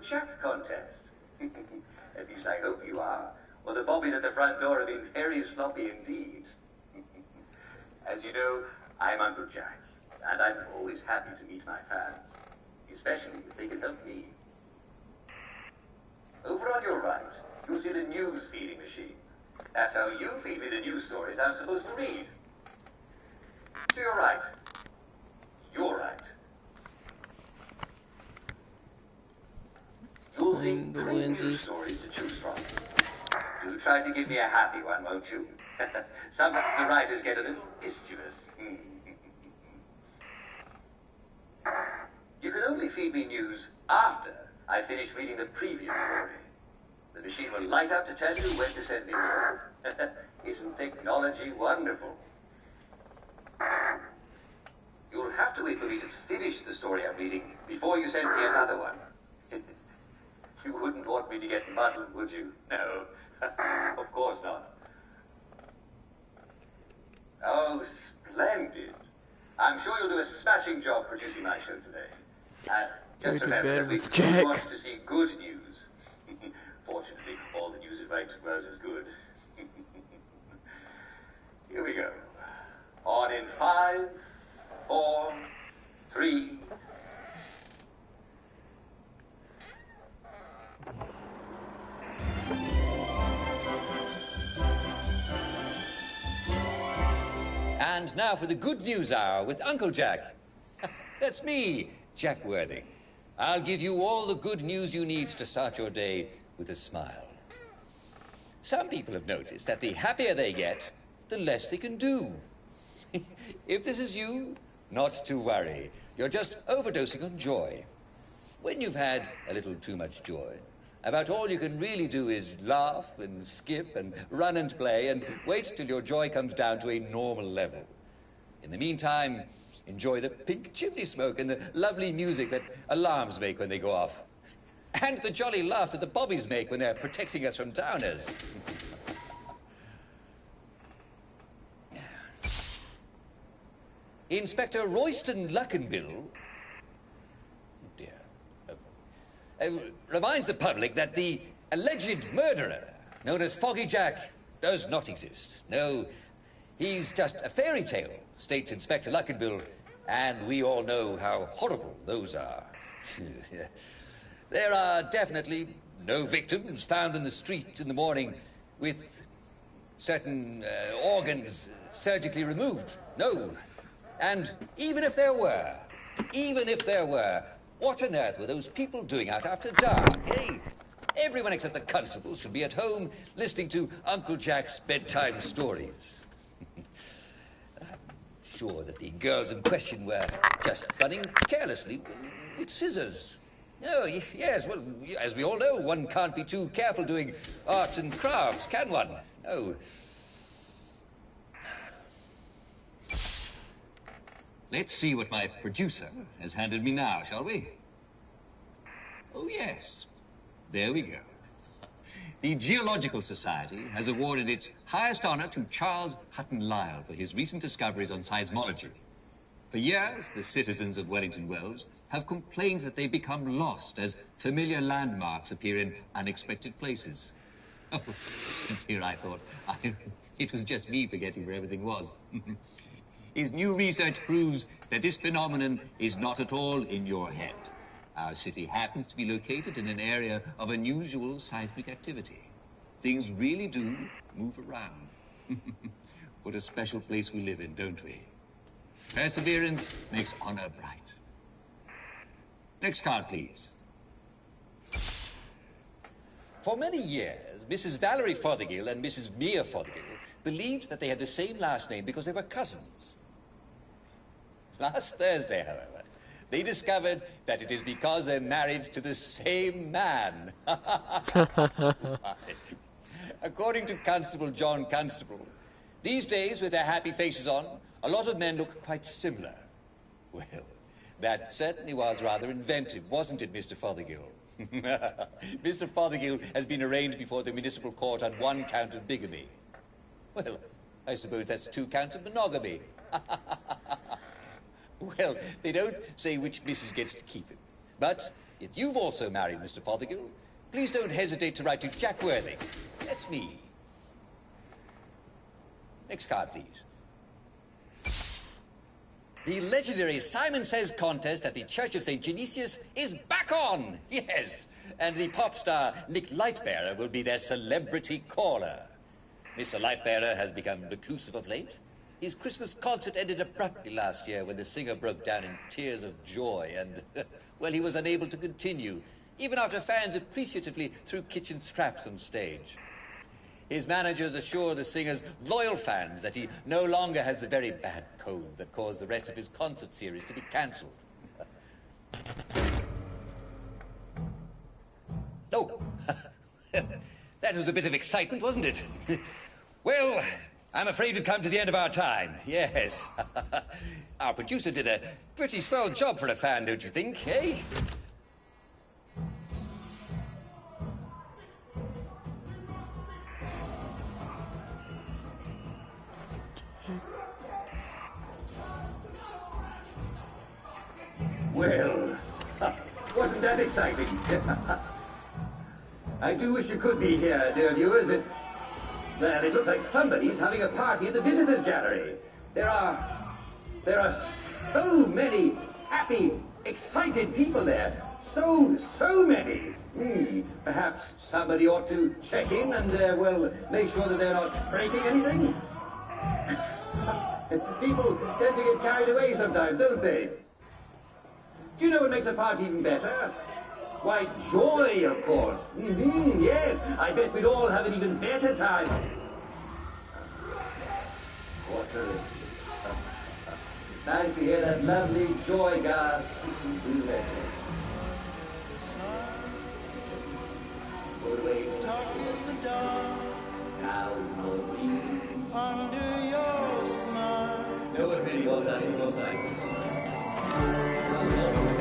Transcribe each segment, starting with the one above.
Jack contest. At least I hope you are, or the bobbies at the front door have been very sloppy indeed. As you know, I'm Uncle Jack, and I'm always happy to meet my fans, especially if they can help me. Over on your right, you'll see the news feeding machine. That's how you feed me the news stories I'm supposed to read. To your right. Your right. You'll see three news stories to choose from. Do try to give me a happy one, won't you? Sometimes the writers get a little mischievous. You can only feed me news after I finish reading the previous story. The machine will light up to tell you when to send me more. Isn't technology wonderful? You'll have to wait for me to finish the story I'm reading before you send me another one. You wouldn't want me to get muddled, would you? No, of course not. Oh, splendid. I'm sure you'll do a smashing job producing my show today. Just remember, we want to see good news. Fortunately, all the news it writes was as good. Here we go. On in 5, 4, 3. And now for the Good News Hour with Uncle Jack. That's me, Jack Worthing. I'll give you all the good news you need to start your day with a smile. Some people have noticed that the happier they get, the less they can do. If this is you, not to worry. You're just overdosing on joy. When you've had a little too much joy, about all you can really do is laugh and skip and run and play and wait till your joy comes down to a normal level. In the meantime, enjoy the pink chimney smoke and the lovely music that alarms make when they go off. And the jolly laughs that the bobbies make when they're protecting us from downers. Inspector Royston Luckenbill reminds the public that the alleged murderer, known as Foggy Jack, does not exist. No, he's just a fairy tale, states Inspector Luckenbill, and we all know how horrible those are. There are definitely no victims found in the street in the morning with certain organs surgically removed. No. And even if there were, what on earth were those people doing out after dark, eh? Everyone except the constables should be at home listening to Uncle Jack's bedtime stories. I'm sure that the girls in question were just running carelessly with scissors. Oh, yes, well, as we all know, one can't be too careful doing arts and crafts, can one? No. Let's see what my producer has handed me now, shall we? Oh, yes. There we go. The Geological Society has awarded its highest honor to Charles Hutton Lyell for his recent discoveries on seismology. For years, the citizens of Wellington Wells have complained that they become lost as familiar landmarks appear in unexpected places. Oh, here I thought it was just me forgetting where everything was. His new research proves that this phenomenon is not at all in your head. Our city happens to be located in an area of unusual seismic activity. Things really do move around. What a special place we live in, don't we? Perseverance makes honor bright. Next card, please. For many years, Mrs. Valerie Fothergill and Mrs. Mia Fothergill believed that they had the same last name because they were cousins. Last Thursday, however, they discovered that it is because they're married to the same man. According to Constable John Constable, these days, with their happy faces on, a lot of men look quite similar. Well, that certainly was rather inventive, wasn't it, Mr. Fothergill? Mr. Fothergill has been arraigned before the municipal court on 1 count of bigamy. Well, I suppose that's 2 counts of monogamy. Well, they don't say which missus gets to keep it. But if you've also married Mr. Fothergill, please don't hesitate to write to Jack Worthing. That's me. Next card, please. The legendary Simon Says contest at the Church of St. Genesius is back on! Yes! And the pop star Nick Lightbearer will be their celebrity caller. Mr. Lightbearer has become reclusive of late. His Christmas concert ended abruptly last year when the singer broke down in tears of joy and, well, he was unable to continue, even after fans appreciatively threw kitchen scraps on stage. His managers assure the singer's loyal fans that he no longer has the very bad cold that caused the rest of his concert series to be cancelled. Oh, that was a bit of excitement, wasn't it? Well, I'm afraid we've come to the end of our time, yes. Our producer did a pretty swell job for a fan, don't you think, eh? Well, wasn't that exciting? I do wish you could be here, dear viewers. Well, it looks like somebody's having a party in the visitors' gallery. There are so many happy, excited people there. So many. Perhaps somebody ought to check in and, well, make sure that they're not breaking anything. People tend to get carried away sometimes, don't they? Do you know what makes a party even better? Why, joy, of course. Yes, I bet we'd all have an even better time. Nice to hear that lovely joy gas. Listen to that. Go away. Now, under your smile. No one really was at your side.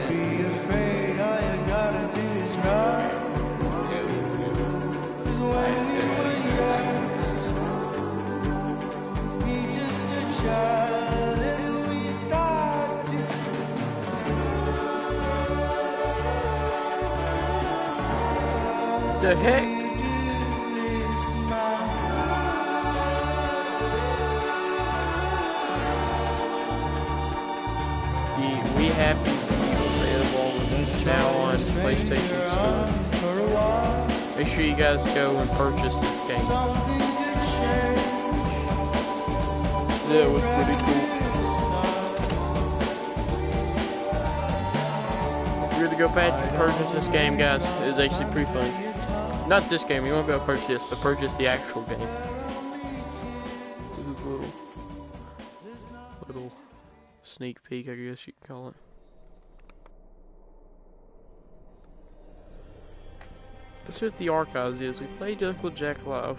Be afraid, all you gotta do is run. 'Cause when we were young, be just a child, and we start to. The heck? We Happy available now on PlayStation Store. Make sure you guys go and purchase this game. That was pretty cool. If you're gonna go back and purchase this game, guys, it's actually pretty funny. Not this game, you won't be able to purchase this, but purchase the actual game. This is a little sneak peek, I guess you can call it. That's what the archives is. We played Uncle Jack live.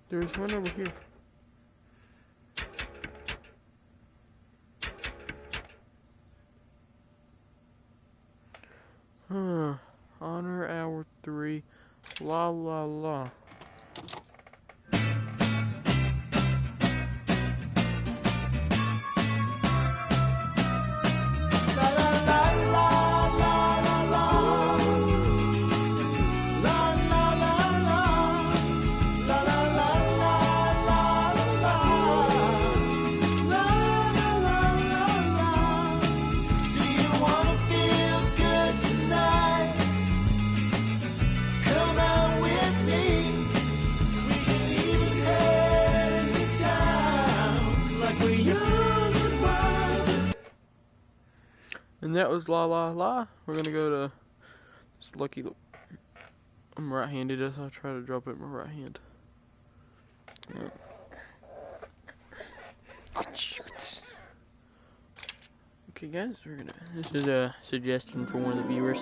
There's one over here. Honor Hour 3. La la la. And that was La La La. We're gonna go to this lucky I'm right-handed, as I try to drop it with my right hand. Yeah. Okay, guys, this is a suggestion for one of the viewers.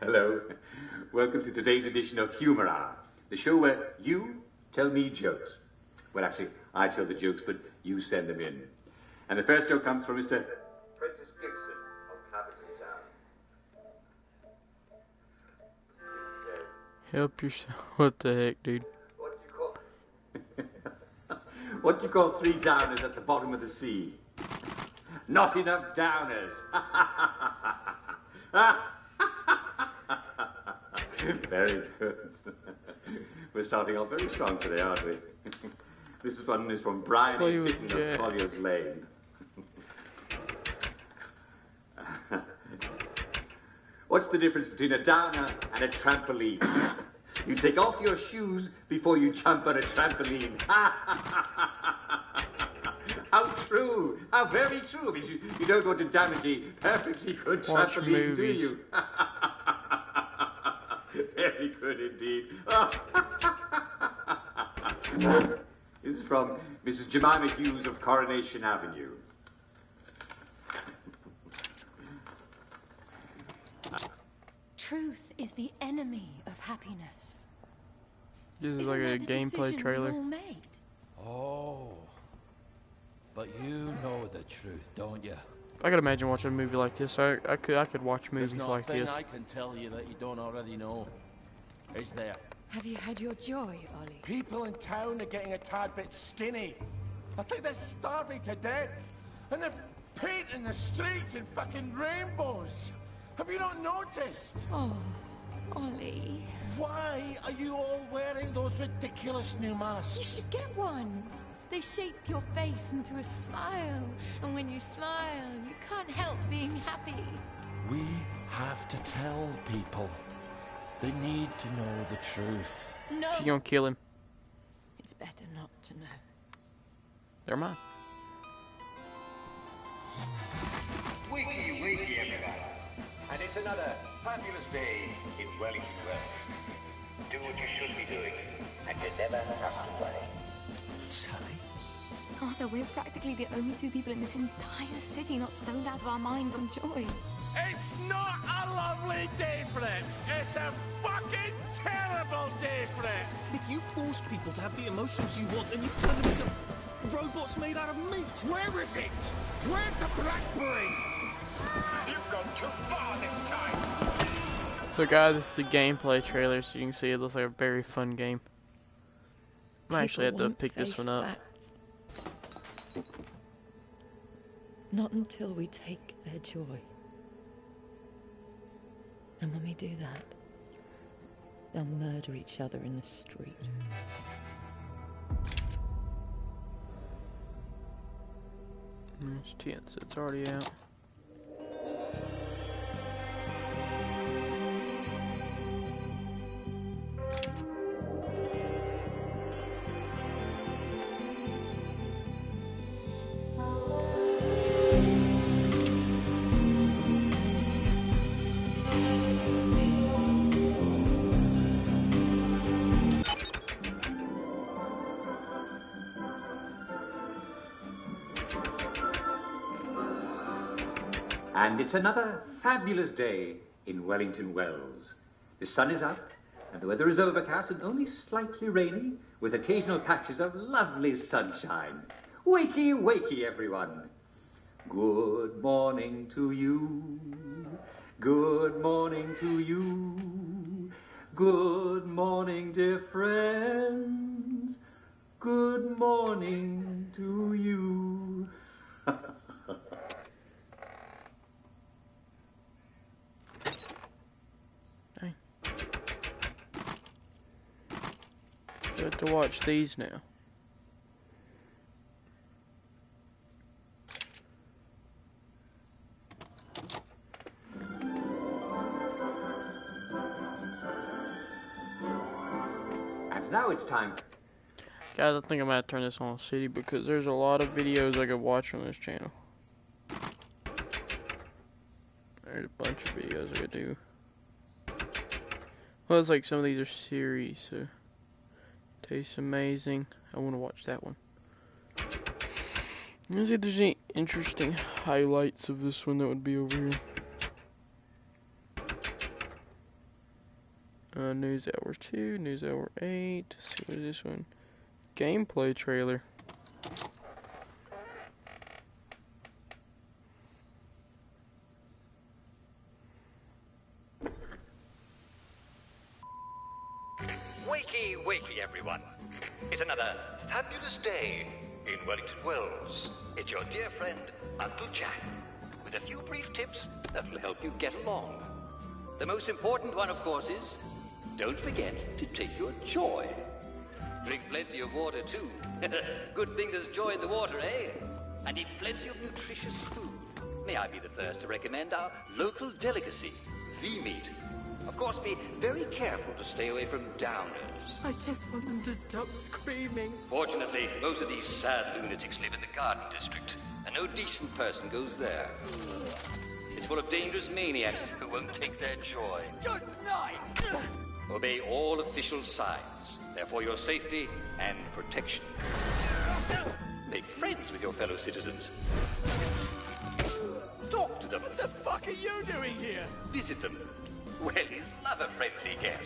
Hello. Welcome to today's edition of Humor Hour, the show where you tell me jokes. Well, actually, I tell the jokes, but you send them in. And the first joke comes from Mr. Prentice Gibson of Clapperton Town. Help yourself. What the heck, dude? What do you call 3 downers at the bottom of the sea? Not enough downers. Very good. We're starting off very strong today, aren't we? This one is from Brian A. Titten of Collier's Lane. What's the difference between a downer and a trampoline? You take off your shoes before you jump on a trampoline. How true! How very true! Because you don't want to damage a perfectly good trampoline, do you? Very good indeed. This is from Mrs. Jemima Hughes of Coronation Avenue. Truth is the enemy of happiness. This is like a gameplay trailer. Oh, but you know the truth, don't you? I could imagine watching a movie like this. I could watch movies like this. There's not a thing I can tell you that you don't already know. Is there? Have you had your joy, Ollie? People in town are getting a tad bit skinny. I think they're starving to death. And they're painting the streets in fucking rainbows. Have you not noticed? Oh, Ollie. Why are you all wearing those ridiculous new masks? You should get one. They shape your face into a smile. And when you smile, you can't help being happy. We have to tell people. They need to know the truth. No. She's gonna kill him. It's better not to know. They're mine. Wakey, wakey, everybody. And it's another fabulous day in Wellington Wells. Do what you should be doing, and you never have to worry. Sally? Arthur, we're practically the only 2 people in this entire city not stoned out of our minds on joy. It's not a lovely day for it. It's a fucking terrible day for it. If you force people to have the emotions you want, then you've turned them into robots made out of meat. Where is it? Where's the blackberry? You've gone too far this time. So guys, this is the gameplay trailer, so you can see it looks like a very fun game. I might actually have to pick this one up. Not until we take their joy. And when we do that, they'll murder each other in the street. It's tense, it's already out. And it's another fabulous day in Wellington Wells. The sun is up, and the weather is overcast and only slightly rainy, with occasional patches of lovely sunshine. Wakey, wakey, everyone. Good morning to you. Good morning to you. Good morning, dear friends. Good morning to you. I have to watch these now. And now it's time. Guys, I think I'm gonna turn this on city because there's a lot of videos I could watch on this channel. There's a bunch of videos I could do. Well, it's like some of these are series, so tastes amazing. I want to watch that one. Let's see if there's any interesting highlights of this one that would be over here. News Hour 2, News Hour 8. Let's see what is this one? Gameplay trailer. Wakey, wakey, everyone. It's another fabulous day in Wellington Wells. It's your dear friend, Uncle Jack, with a few brief tips that will help you get along. The most important one, of course, is don't forget to take your joy. Drink plenty of water, too. Good thing there's joy in the water, eh? And eat plenty of nutritious food. May I be the first to recommend our local delicacy, V-meat. Of course, be very careful to stay away from downers. I just want them to stop screaming. Fortunately, most of these sad lunatics live in the Garden District, and no decent person goes there. It's full of dangerous maniacs who won't take their joy. Good night! Obey all official signs. They're for your safety and protection. Make friends with your fellow citizens. Talk to them. What the fuck are you doing here? Visit them. Wellies love a friendly guest.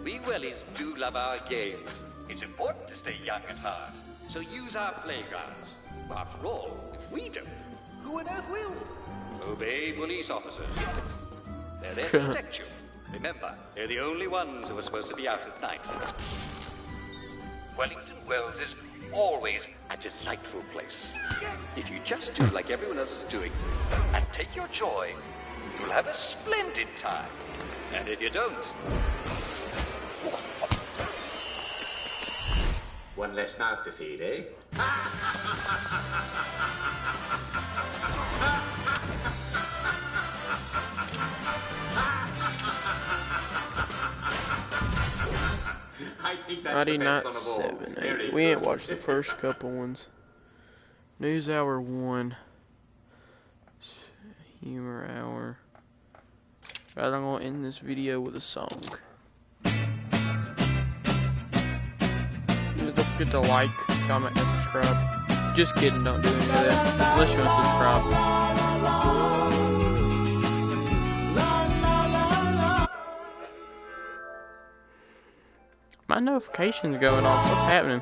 We Wellies do love our games. It's important to stay young at heart. So use our playgrounds. After all, if we don't, who on earth will? Obey police officers. They're there to protect you. Remember, they're the only ones who are supposed to be out at night. Wellington Wells is always a delightful place. If you just do like everyone else is doing, and take your joy, you'll have a splendid time. And if you don't... One less mouth to feed, eh? I think that's Mighty the Night best one of all. 7. Very We ain't good. watched the first couple ones. News Hour 1. Humor Hour. Guys, I'm gonna end this video with a song. Don't forget to like, comment, and subscribe. Just kidding, don't do any of that. Unless you want to subscribe. My notifications going off. What's happening?